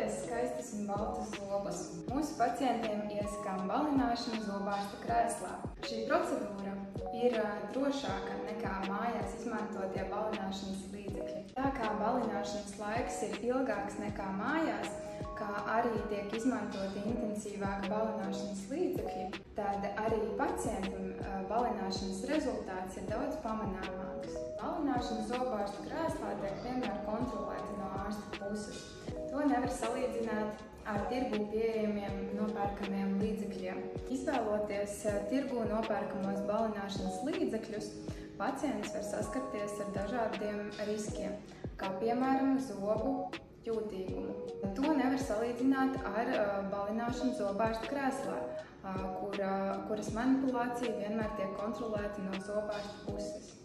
vēlaties skaistus un baltus zobus, mūsu pacientiem iesakām balināšanu zobārsta krēslā. Šī procedūra ir drošāka nekā mājās izmantotie balināšanas līdzekļi. Tā kā balināšanas laiks ir ilgāks nekā mājās, kā arī tiek izmantoti intensīvāki balināšanas līdzekļi, tad arī pacientam balināšanas rezultāts ir daudz pamanāmāks. Balināšana zobārsta krēslā tiek vienmēr kontrolēta no ārsta puses. To nevar salīdzināt ar tirgū pieejamiem nopērkamiem līdzekļiem. Izvēloties tirgū nopērkamos balināšanas līdzekļus, pacients var saskarties ar dažādiem riskiem, kā piemēram zobu jūtīgumu. To nevar salīdzināt ar balināšanu zobārsta krēslā, kuras manipulācija vienmēr tiek kontrolēta no zobārsta puses.